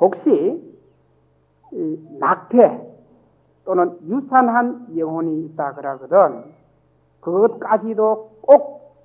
혹시 이 낙태 또는 유산한 영혼이 있다 그러거든 그것까지도 꼭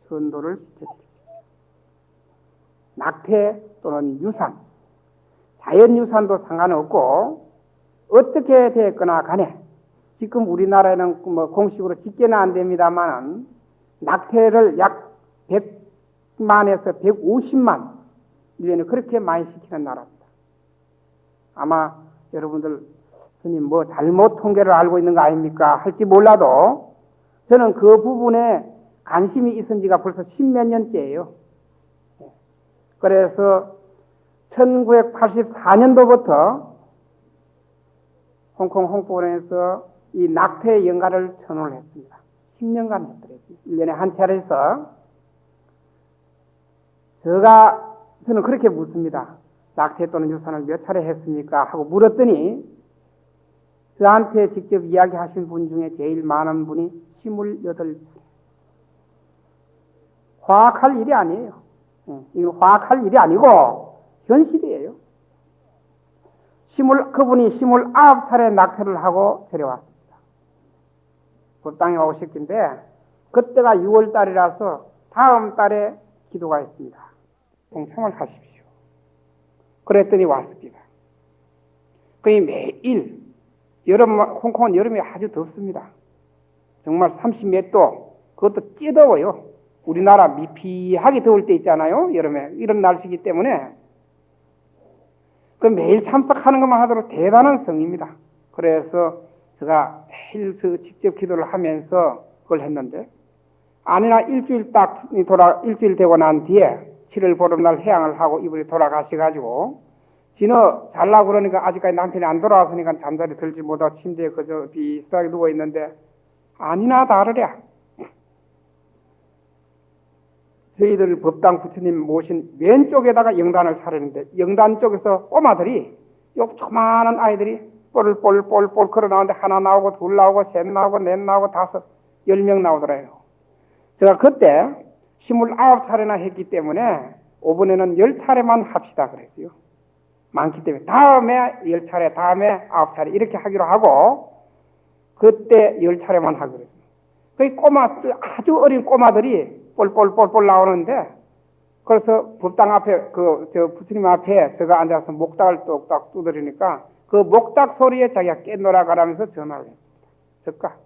전도를 시켜주십시오. 낙태 또는 유산, 자연유산도 상관없고 어떻게 됐거나 간에 지금 우리나라에는 뭐 공식으로 집계는 안 됩니다만 낙태를 약 100만에서 150만 1년에 그렇게 많이 시키는 나라입니다. 아마 여러분들 스님 뭐 잘못 통계를 알고 있는 거 아닙니까? 할지 몰라도 저는 그 부분에 관심이 있은 지가 벌써 10몇 년째예요. 그래서 1984년도부터 홍콩 홍보원에서 이 낙태 연가를 선언을 했습니다. 10년간 했더래요. 1년에 한 차례에서. 저는 그렇게 묻습니다. 낙태 또는 유산을 몇 차례 했습니까? 하고 물었더니 저한테 직접 이야기하신 분 중에 제일 많은 분이 28차례. 화학할 일이 아니에요. 이건 화학할 일이 아니고 현실이에요. 그분이 29차례 낙태를 하고 데려왔습니다. 법당에 오셨긴데 그때가 6월 달이라서 다음 달에 기도가 있습니다. 동참을 하십시오. 그랬더니 왔습니다. 거의 매일 홍콩은 여름이 아주 덥습니다. 정말 30몇 도, 그것도 찌더워요. 우리나라 미피하게 더울 때 있잖아요. 여름에 이런 날씨이기 때문에 그 매일 참석하는 것만 하더라도 대단한 성입니다. 그래서 제가 매일 직접 기도를 하면서 그걸 했는데 아니나 일주일 되고 난 뒤에 7월 보름날 해양을 하고 이분이 돌아가셔가지고 진어 잘라고 그러니까 아직까지 남편이 안 돌아왔으니까 잠자리 들지 못하고 침대에 그저 비슷하게 누워있는데 아니나 다르랴. 저희들 법당 부처님 모신 왼쪽에다가 영단을 차리는데 영단 쪽에서 꼬마들이 요 조그마한 아이들이 뻘뻘 걸어 나오는데 하나 나오고 둘 나오고 셋 나오고 넷 나오고 다섯 10명 나오더래요. 제가 그때 29차례나 했기 때문에 이번에는 10차례만 합시다 그랬어요. 많기 때문에 다음에 10차례 다음에 9차례 이렇게 하기로 하고 그때 10차례만 하기로 했어요. 그 꼬마들 아주 어린 꼬마들이 뻘뻘 나오는데 그래서 법당 앞에 부처님 앞에 제가 앉아서 목닥을 똑딱 두드리니까 그 목닥 소리에 자기가 깨놀아가라면서 전화를 했습니다.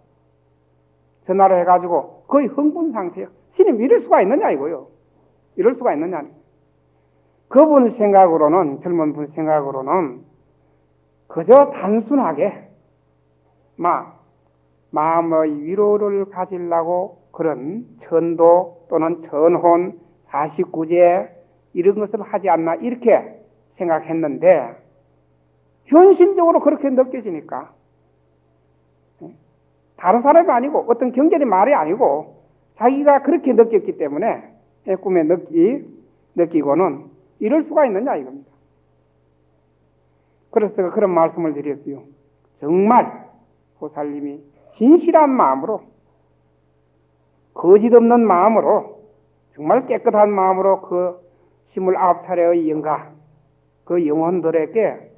전화를 해가지고 거의 흥분 상태예요. 스님 이럴 수가 있느냐 이거요. 이럴 수가 있느냐. 그분 생각으로는 젊은 분 생각으로는 그저 단순하게 마음의 위로를 가지려고 그런 전도 또는 전혼 49제 이런 것을 하지 않나 이렇게 생각했는데 현실적으로 그렇게 느껴지니까 다른 사람이 아니고 어떤 경전의 말이 아니고 자기가 그렇게 느꼈기 때문에 꿈에 느끼고는 이럴 수가 있느냐 이겁니다. 그래서 제가 그런 말씀을 드렸어요. 정말 보살님이 진실한 마음으로 거짓 없는 마음으로 정말 깨끗한 마음으로 그 29차례의 영가 그 영혼들에게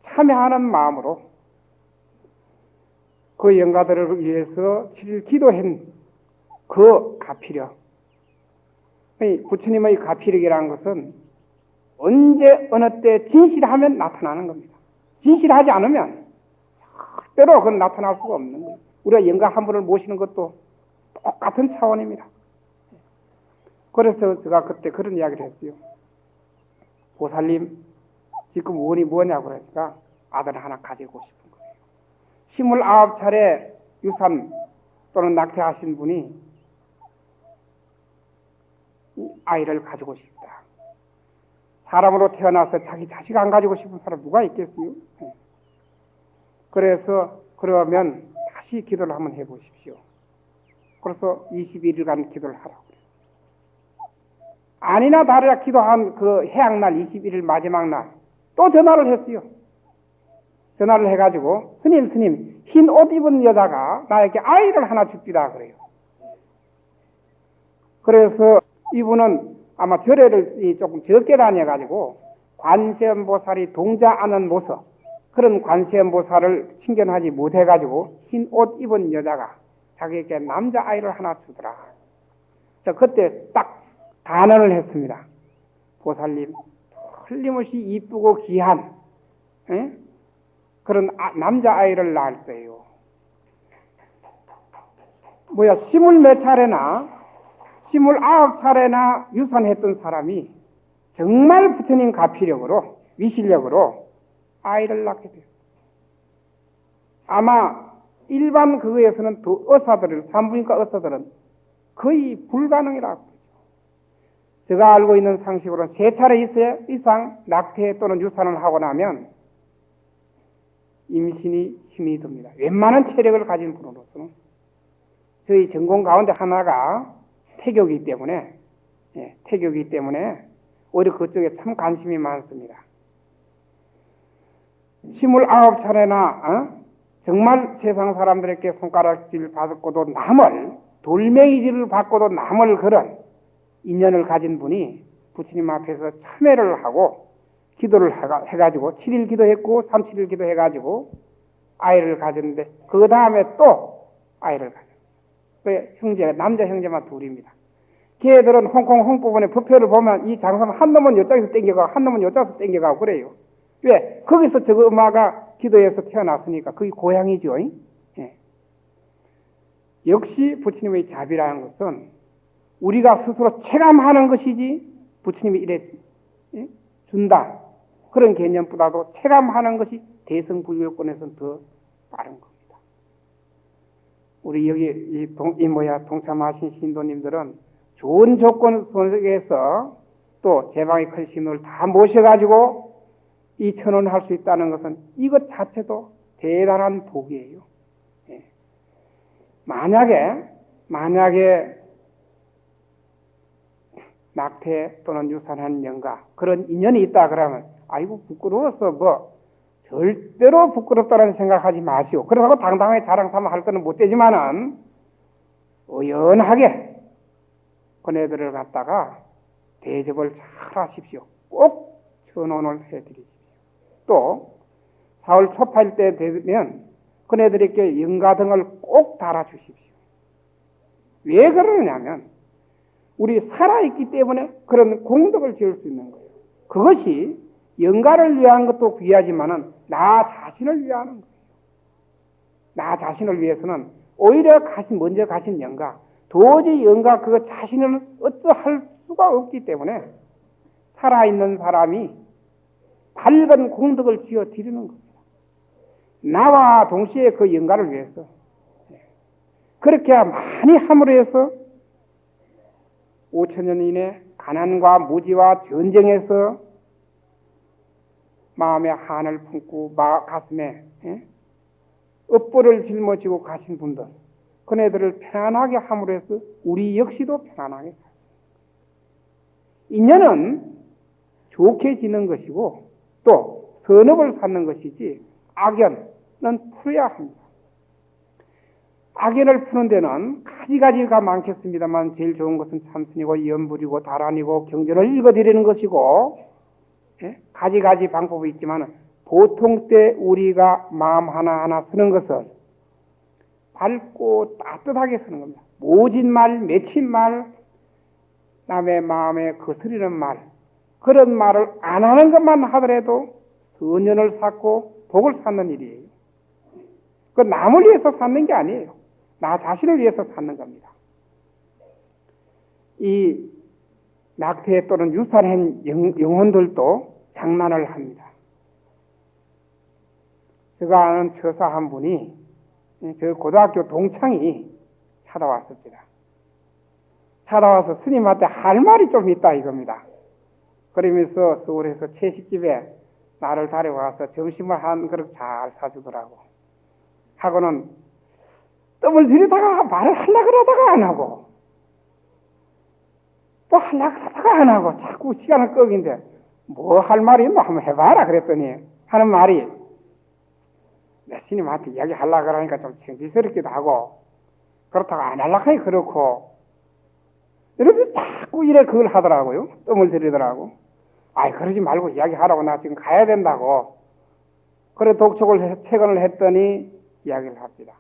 참여하는 마음으로 그 영가들을 위해서 기도한 그 가피력. 부처님의 가피력이라는 것은 언제 어느 때 진실하면 나타나는 겁니다. 진실하지 않으면 절대로 그건 나타날 수가 없는 거예요. 우리가 영가 한 분을 모시는 것도 똑같은 차원입니다. 그래서 제가 그때 그런 이야기를 했어요. 보살님 지금 원이 뭐냐고 그러니까 아들 하나 가지고 싶은 거예요. 29차례 유산 또는 낙태하신 분이 아이를 가지고 싶다. 사람으로 태어나서 자기 자식 안 가지고 싶은 사람 누가 있겠어요? 그래서 그러면 다시 기도를 한번 해보십시오. 그래서 21일간 기도를 하라고 그래요. 아니나 다르나 기도한 그 해양날 21일 마지막 날 또 전화를 했어요. 전화를 해가지고 스님 흰 옷 입은 여자가 나에게 아이를 하나 줍디다 그래요. 그래서 이분은 아마 절에를 조금 적게 다녀가지고 관세음보살이 동자하는 모습, 그런 관세음보살을 친견하지 못해가지고 흰 옷 입은 여자가 자기에게 남자아이를 하나 주더라. 자, 그때 딱 단언을 했습니다. 보살님, 틀림없이 이쁘고 귀한 그런 남자아이를 낳을 거예요. 스물 몇 차례나 29차례나 유산했던 사람이 정말 부처님 가피력으로 위실력으로 아이를 낳게 돼요. 아마 일반 그거에서는 의사들은 산부인과 의사들은 거의 불가능이라고 그러죠. 제가 알고 있는 상식으로는 3차례 이상 낙태 또는 유산을 하고 나면 임신이 힘이 듭니다. 웬만한 체력을 가진 분으로서는. 저희 전공 가운데 하나가 태교이기 때문에 오히려 그쪽에 참 관심이 많습니다. 29차례나 정말 세상 사람들에게 손가락질 받고도 남을, 돌멩이질을 받고도 남을 그런 인연을 가진 분이 부처님 앞에서 참회를 하고 기도를 해가지고 7일 기도했고 37일 기도해가지고 아이를 가졌는데 그 다음에 또 아이를 가졌어요. 그 남자 형제만 둘입니다. 걔들은 홍콩 부분의 부표를 보면 이 장사는 한 놈은 이쪽에서 땡겨가고 한 놈은 이쪽에서 땡겨가고 그래요. 왜? 거기서 저거 엄마가 기도해서 태어났으니까 그게 고향이죠. 예. 역시 부처님의 자비라는 것은 우리가 스스로 체감하는 것이지 부처님이 이래 준다. 그런 개념보다도 체감하는 것이 대승불교권에서는 더 빠른 겁니다. 우리 여기 동참하신 신도님들은 좋은 조건 속에서 또 제방의 큰 신도를 다 모셔가지고 이 천원을 할 수 있다는 것은 이것 자체도 대단한 복이에요. 예. 만약에 낙태 또는 유산한 영가 그런 인연이 있다 그러면 아이고 부끄러워서 절대로 부끄럽다는 생각하지 마시오. 그렇다고 당당하게 자랑 삼아 할 거는 못 되지만은 의연하게 그네들을 갖다가 대접을 잘 하십시오. 꼭 천원을 해드리십시오. 또 4월 초파일 때 되면 그네들에게 영가등을 꼭 달아주십시오. 왜 그러냐면 우리 살아있기 때문에 그런 공덕을 지을 수 있는 거예요. 그것이 영가를 위한 것도 귀하지만은 나 자신을 위하는 거예요. 나 자신을 위해서는 오히려 먼저 가신 영가, 도저히 영가 그거 자신을 어떠할 수가 없기 때문에 살아있는 사람이 밝은 공덕을 지어 드리는 겁니다. 나와 동시에 그 영가를 위해서. 그렇게 많이 함으로 해서 5천년 이내 가난과 무지와 전쟁에서 마음에 한을 품고 가슴에 업보를 짊어지고 가신 분들, 그네들을 편안하게 함으로 해서 우리 역시도 편안하게 살수 있습니다. 인연은 좋게 지는 것이고 또 선업을 쌓는 것이지 악연은 풀어야 합니다. 악연을 푸는 데는 가지가지가 많겠습니다만 제일 좋은 것은 참선이고 연불이고 다란이고 경전을 읽어드리는 것이고 가지가지 방법이 있지만 보통 때 우리가 마음 하나하나 쓰는 것은 밝고 따뜻하게 쓰는 겁니다. 모진 말, 맺힌 말, 남의 마음에 거스리는 말, 그런 말을 안 하는 것만 하더라도 선연을 쌓고 복을 쌓는 일이에요. 그 남을 위해서 쌓는 게 아니에요. 나 자신을 위해서 쌓는 겁니다. 이 낙태 또는 유산한 영혼들도 장난을 합니다. 제가 아는 처사 한 분이 저 고등학교 동창이 찾아왔습니다. 찾아와서 스님한테 할 말이 좀 있다 이겁니다. 그러면서 서울에서 채식집에 나를 데려와서 점심을 한 그릇 잘 사주더라고. 하고는 뜸을 들이다가 말을 하려고 그러다가 안 하고 또 하려고 그러다가 안 하고 자꾸 시간을 끄긴데 뭐 할 말이 있나 한번 해봐라 그랬더니 하는 말이 내 스님한테 이야기하려고 그러니까 좀 창피스럽기도 하고 그렇다고 안 하려고 하니 그렇고 이렇게 자꾸 이래 그걸 하더라고요. 뜸을 들이더라고. 아이, 그러지 말고 이야기하라고. 나 지금 가야 된다고. 그래, 퇴근을 했더니 이야기를 합니다.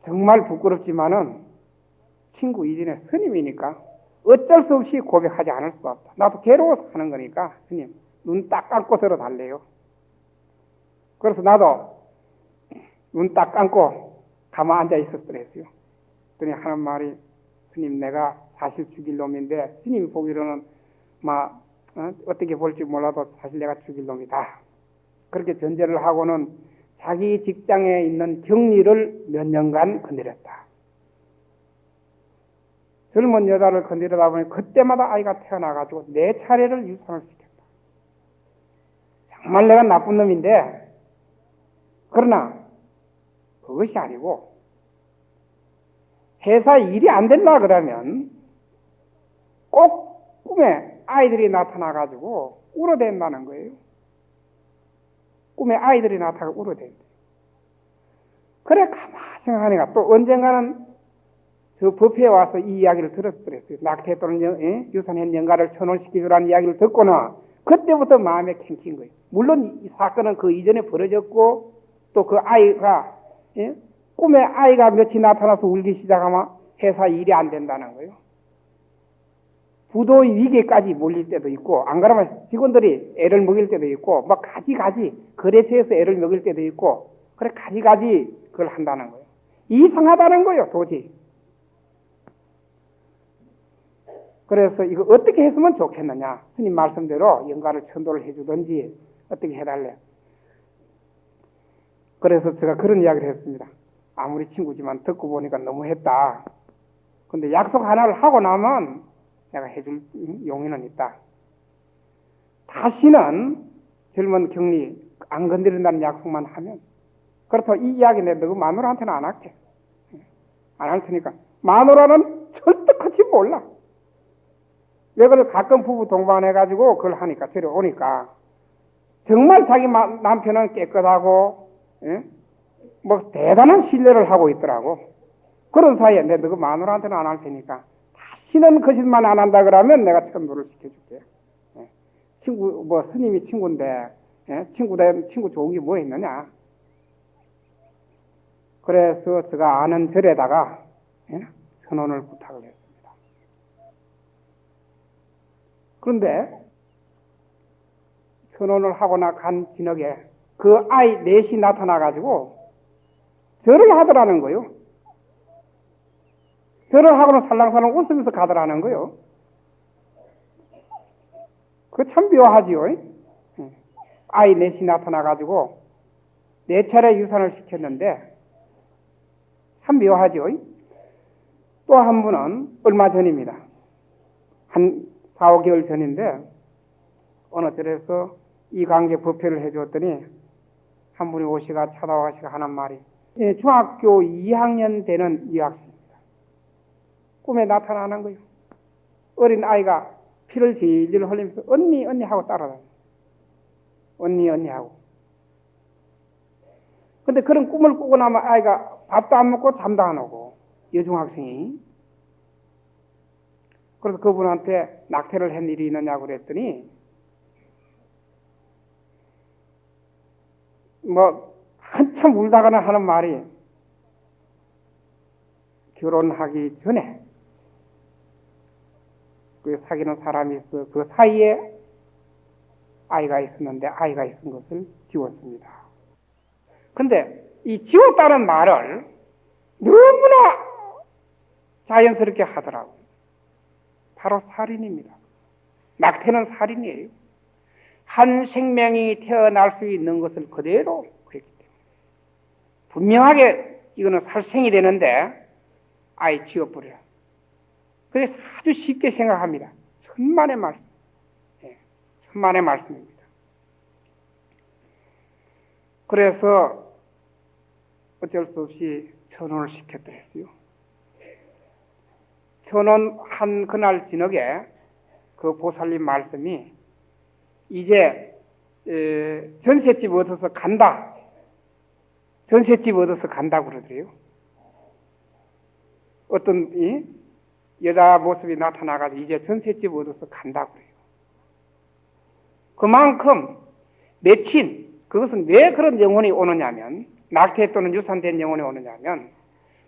정말 부끄럽지만은 친구 이전에 스님이니까 어쩔 수 없이 고백하지 않을 수 없다. 나도 괴로워서 하는 거니까 스님 눈 딱 감고 들어 달래요. 그래서 나도 눈 딱 감고 가만 앉아 있었더랬어요. 그랬더니 하는 말이, 스님, 내가 사실 죽일 놈인데 스님이 보기로는 어떻게 볼지 몰라도 사실 내가 죽일 놈이다. 그렇게 전제를 하고는 자기 직장에 있는 격리를 몇 년간 건드렸다. 젊은 여자를 건드리다 보니 그때마다 아이가 태어나가지고 4차례를 유산을 시켰다. 정말 내가 나쁜 놈인데, 그러나 그것이 아니고 회사 일이 안 된다 그러면 꼭 꿈에 아이들이 나타나가지고 울어댄다는 거예요. 꿈에 아이들이 나타나고 울어댄다. 그래 가만히 생각하니까 또 언젠가는 저 법회에 와서 이 이야기를 들었더랬어요. 낙태 또는 유산한 영가를 천원시키주라는 이야기를 듣고는 그때부터 마음에 캥킨 거예요. 물론 이 사건은 그 이전에 벌어졌고 또 그 아이가 꿈에 아이가 며칠 나타나서 울기 시작하면 회사 일이 안 된다는 거예요. 부도의 위기까지 몰릴 때도 있고, 안 그러면 직원들이 애를 먹일 때도 있고, 막 가지가지 거래처에서 애를 먹일 때도 있고, 그래 가지가지 그걸 한다는 거예요. 이상하다는 거예요, 도저히. 그래서 이거 어떻게 했으면 좋겠느냐. 스님 말씀대로 영가를 천도를 해주든지 어떻게 해달래. 그래서 제가 그런 이야기를 했습니다. 아무리 친구지만 듣고 보니까 너무했다. 근데 약속 하나를 하고 나면 내가 해줄 용의는 있다. 다시는 젊은 격리 안 건드린다는 약속만 하면. 그렇다고 이 이야기 내 너그 마누라한테는 안 할게. 안 할 테니까. 마누라는 절대같이 몰라. 왜 그걸 가끔 부부 동반해가지고 그걸 하니까, 데려오니까. 정말 자기 남편은 깨끗하고, 뭐 대단한 신뢰를 하고 있더라고. 그런 사이에 내 너그 마누라한테는 안 할 테니까 다시는 거짓말 안 한다 그러면 내가 천도를 시켜줄게. 친구, 뭐 스님이 친구인데, 친구 좋은 게 뭐 있느냐. 그래서 제가 아는 절에다가 선언을 부탁을 했습니다. 그런데 선언을 하거나 간 진흙에 그 아이 넷이 나타나가지고 절을 하더라는 거요. 절을 하고는 살랑살랑 웃으면서 가더라는 거요. 그거 참 묘하지요. 아이 넷이 나타나가지고 4차례 유산을 시켰는데 참 묘하지요. 또 한 분은 얼마 전입니다. 한 4, 5개월 전인데 어느 절에서 이 관계 법회를 해주었더니 한 분이 오시가 찾아와시가 하는 말이, 중학교 2학년 되는 여학생입니다. 꿈에 나타나는 거예요. 어린 아이가 피를 질질 흘리면서 언니 언니 하고 따라다녀요. 언니 언니 하고. 근데 그런 꿈을 꾸고 나면 아이가 밥도 안 먹고 잠도 안 오고, 여중학생이. 그래서 그분한테 낙태를 한 일이 있느냐고 그랬더니 뭐 한참 울다가는 하는 말이, 결혼하기 전에 그 사귀는 사람이 있어 그 사이에 아이가 있었는데 아이가 있은 것을 지웠습니다. 근데 이 지웠다는 말을 너무나 자연스럽게 하더라고요. 바로 살인입니다. 낙태는 살인이에요. 한 생명이 태어날 수 있는 것을 그대로 그랬기 때문에 분명하게 이거는 살생이 되는데 아예 지워버려. 그래서 아주 쉽게 생각합니다. 천만의 말씀. 천만의 말씀입니다. 그래서 어쩔 수 없이 천원을 시켰더랬어요. 천원한 그날 저녁에 그 보살님 말씀이, 이제 전셋집 얻어서 간다. 전셋집 얻어서 간다 그러더래요. 어떤 여자 모습이 나타나가지고 이제 전셋집 얻어서 간다고 해요. 그만큼 맺힌, 그것은 왜 그런 영혼이 오느냐면, 낙태 또는 유산된 영혼이 오느냐면,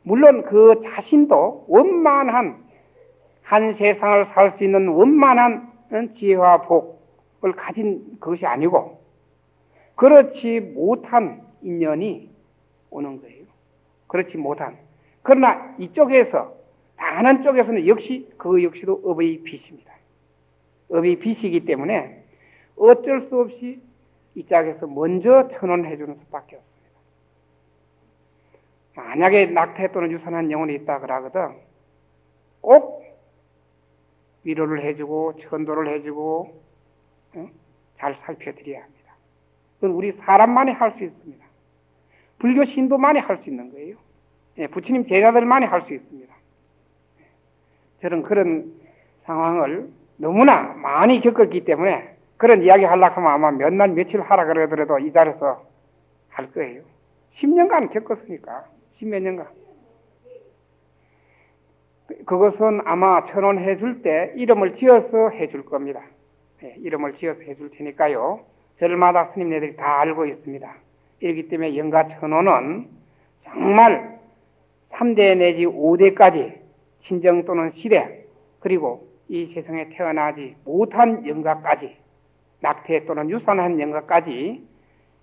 물론 그 자신도 원만한, 한 세상을 살 수 있는 원만한 지혜와 복을 가진 것이 아니고, 그렇지 못한 인연이 오는 거예요. 그렇지 못한. 그러나 이쪽에서, 다른 쪽에서는 역시, 그 역시도 업의 빛입니다. 업의 빛이기 때문에 어쩔 수 없이 이 짝에서 먼저 천원해 주는 수밖에 없습니다. 만약에 낙태 또는 유산한 영혼이 있다 그러거든, 꼭 위로를 해주고 천도를 해주고 잘 살펴드려야 합니다. 그건 우리 사람만이 할 수 있습니다. 불교 신도만이 할 수 있는 거예요. 부처님 제자들만이 할 수 있습니다. 저는 그런 상황을 너무나 많이 겪었기 때문에 그런 이야기 하려고 하면 아마 몇 날 며칠 하라 그러더라도 이 자리에서 할 거예요. 10년간 겪었으니까. 10몇 년간. 그것은 아마 천원해 줄 때 이름을 지어서 해줄 겁니다. 이름을 지어서 해줄 테니까요. 절마다 스님네들이 다 알고 있습니다. 이렇기 때문에 영가 천원은 정말 3대 내지 5대까지 신정 또는 시대, 그리고 이 세상에 태어나지 못한 영가까지, 낙태 또는 유산한 영가까지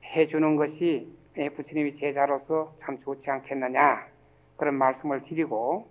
해주는 것이 부처님이 제자로서 참 좋지 않겠느냐, 그런 말씀을 드리고,